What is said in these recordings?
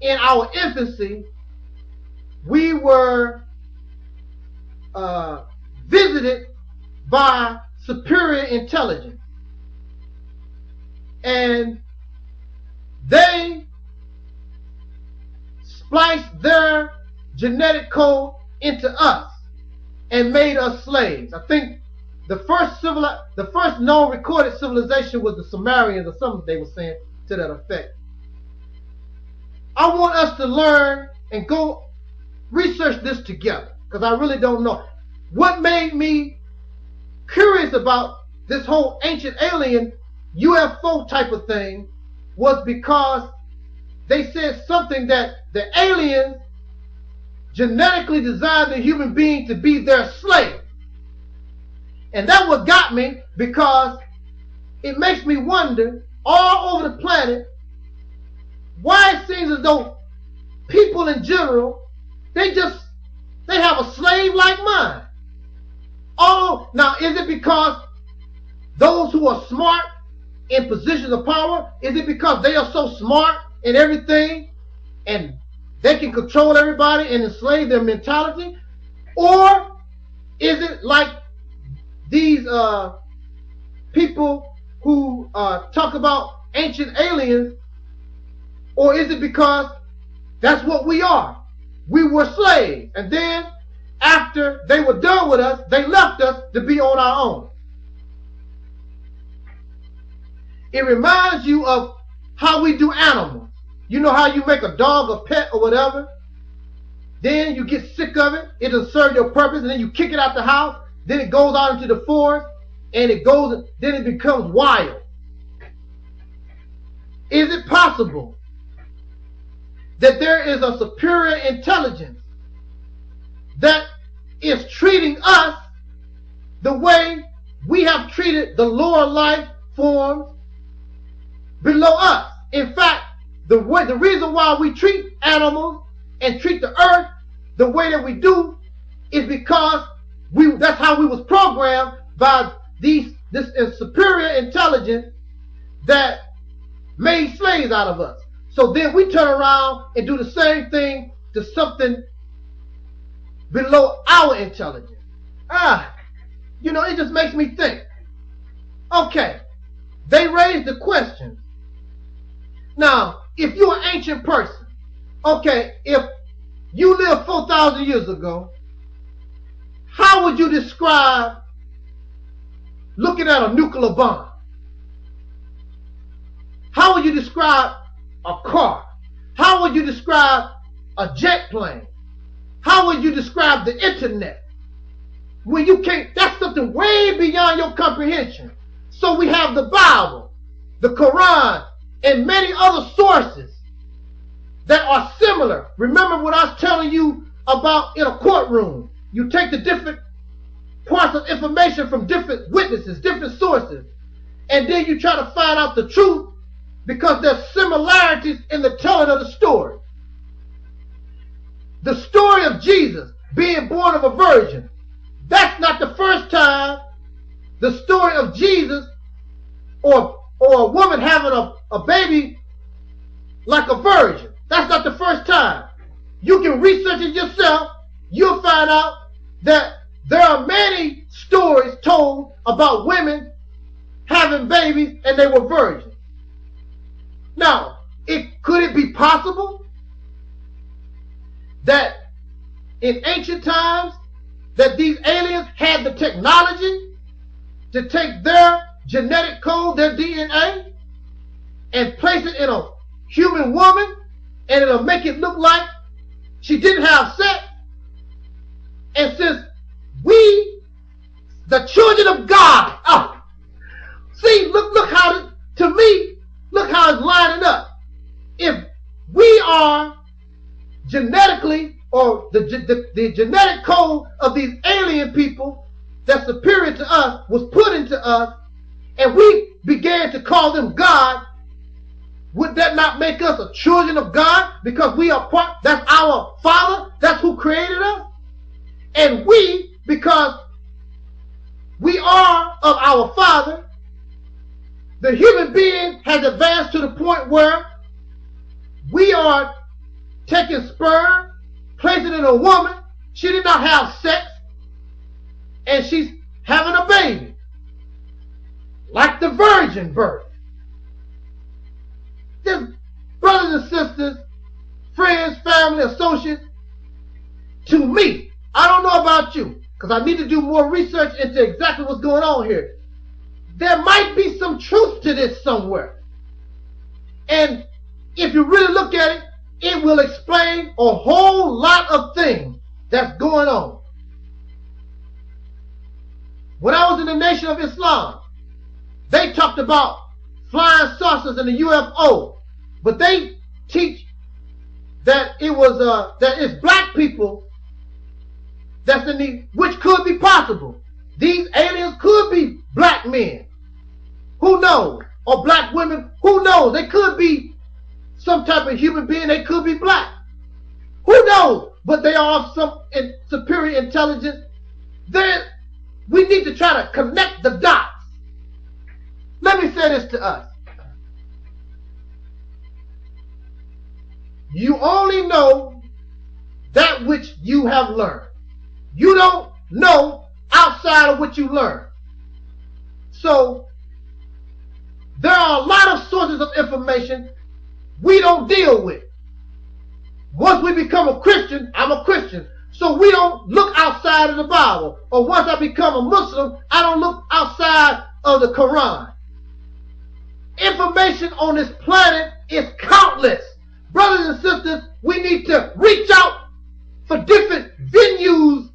in our infancy, we were visited by superior intelligence, and they spliced their genetic code into us and made us slaves. I think the first known recorded civilization was the Sumerians, or something they were saying to that effect. I want us to learn and go research this together, because I really don't know. What made me curious about this whole ancient alien UFO type of thing was because they said something that the aliens genetically designed the human being to be their slave. And that what got me, because it makes me wonder all over the planet why it seems as though people in general, they have a slave-like mind. Oh, now is it because those who are smart in positions of power, is it because they are so smart in everything and they can control everybody and enslave their mentality? Or is it like these people who talk about ancient aliens? Or is it because that's what we are? We were slaves, and then after they were done with us, they left us to be on our own. It reminds you of how we do animals. You know how you make a dog a pet or whatever? Then you get sick of it, it doesn't serve your purpose, and then you kick it out the house, then it goes out into the forest, and then it becomes wild. Is it possible that there is a superior intelligence that is treating us the way we have treated the lower life forms below us? In fact, the reason why we treat animals and treat the earth the way that we do is because that's how we was programmed by this superior intelligence that made slaves out of us. So then we turn around and do the same thing to something below our intelligence. It just makes me think. Okay, they raised the question. Now, if you're an ancient person, okay, if you lived 4,000 years ago, how would you describe looking at a nuclear bomb? How would you describe a car? How would you describe a jet plane? How would you describe the internet? When you can't, that's something way beyond your comprehension. So we have the Bible, the Quran, and many other sources that are similar. Remember what I was telling you about in a courtroom. You take the different parts of information from different witnesses, different sources, and then you try to find out the truth because there's similarities in the telling of the story. The story of Jesus being born of a virgin, that's not the first time the story of Jesus or a woman having a baby like a virgin. That's not the first time. You can research it yourself. You'll find out that there are many stories told about women having babies and they were virgins. Now, could it be possible that in ancient times that these aliens had the technology to take their genetic code, their DNA, and place it in a human woman, and it'll make it look like she didn't have sex? And since we, the children of God, see, look how, to me, look how it's lining up. If we are genetically, or the genetic code of these alien people that's superior to us was put into us, and we began to call them God, would that not make us a children of God? Because we are part, that's our Father, that's who created us. And we, because we are of our Father, the human being has advanced to the point where we are taking sperm, placing it in a woman. She did not have sex, and she's having a baby, like the virgin birth. This, brothers and sisters, friends, family, associates, to me, I don't know about you, because I need to do more research into exactly what's going on here. There might be some truth to this somewhere. And if you really look at it, it will explain a whole lot of things that's going on. When I was in the Nation of Islam, they talked about flying saucers and the UFO, but they teach that it was that it's black people that's in the, which could be possible. These aliens could be black men. Who knows? Or black women. Who knows? They could be some type of human being. They could be black. Who knows? But they are of some superior intelligence. We need to try to connect the dots. Let me say this to us. You only know that which you have learned. You don't know outside of what you learn. So there are a lot of sources of information we don't deal with. Once we become a Christian, I'm a Christian. So we don't look outside of the Bible. Or once I become a Muslim, I don't look outside of the Quran. Information on this planet is countless. Brothers and sisters, we need to reach out for different venues,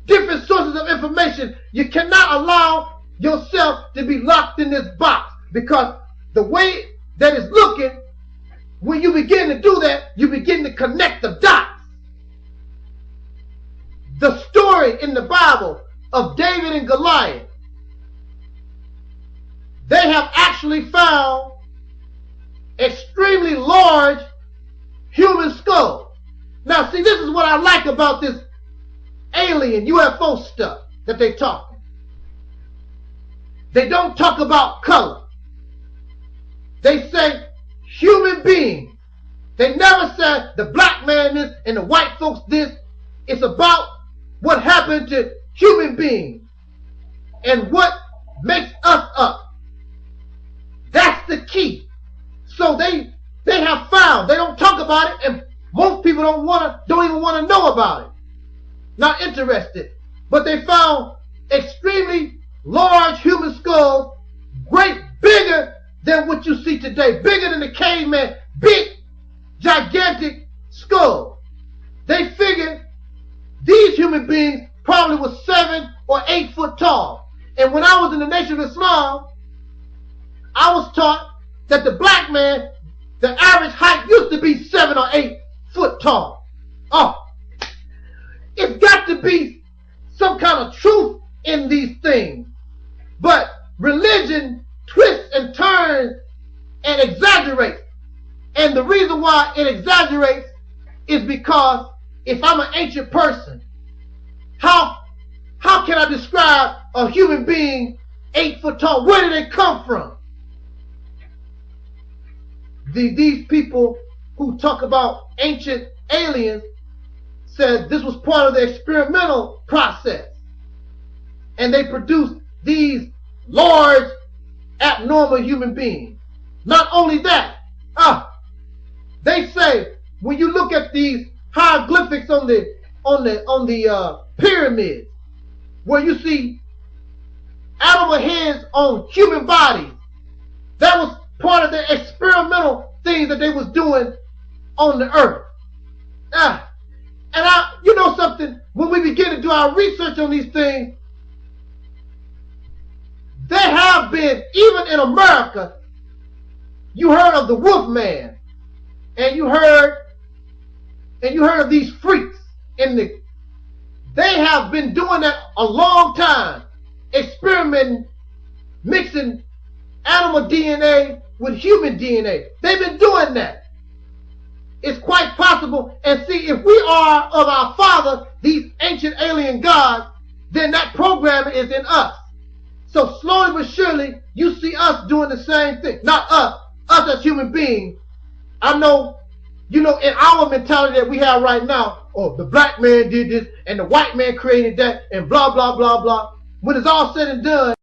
different sources of information. You cannot allow yourself to be locked in this box, because the way that it's looking, when you begin to do that, you begin to connect the dots. The story in the Bible of David and Goliath, they have actually found extremely large human skulls. Now, see, this is what I like about this alien UFO stuff that they talk. They don't talk about color. They say human beings. They never said the black man this and the white folks this. It's about what happened to human beings and what makes us up. That's the key. So they have found. They don't talk about it, and most people don't even want to know about it. Not interested. But they found extremely large human skulls, bigger than what you see today, bigger than the caveman, big, gigantic skull. They figured these human beings probably were 7 or 8 foot tall. And when I was in the Nation of Islam, I was taught that the black man, the average height used to be 7 or 8 foot tall. Oh, it's got to be some kind of truth in these things. But religion twists and turns and exaggerates. And the reason why it exaggerates is because if I'm an ancient person, how can I describe a human being 8 foot tall? Where did they come from? These people who talk about ancient aliens said this was part of the experimental process. And they produced these large, abnormal human beings. Not only that, they say when you look at these hieroglyphics on the pyramids, where you see animal heads on human bodies, that was part of the experimental things that they was doing on the earth. And you know something, when we begin to do our research on these things, there have been, even in America, you heard of the Wolfman, and you heard of these freaks they have been doing that a long time, experimenting, mixing animal DNA with human DNA. They've been doing that. It's quite possible. And see, if we are of our father, these ancient alien gods, then that program is in us. So slowly but surely, you see us doing the same thing. Not us as human beings. I know You know, in our mentality that we have right now, oh, the black man did this and the white man created that and blah, blah, blah, blah. When it's all said and done,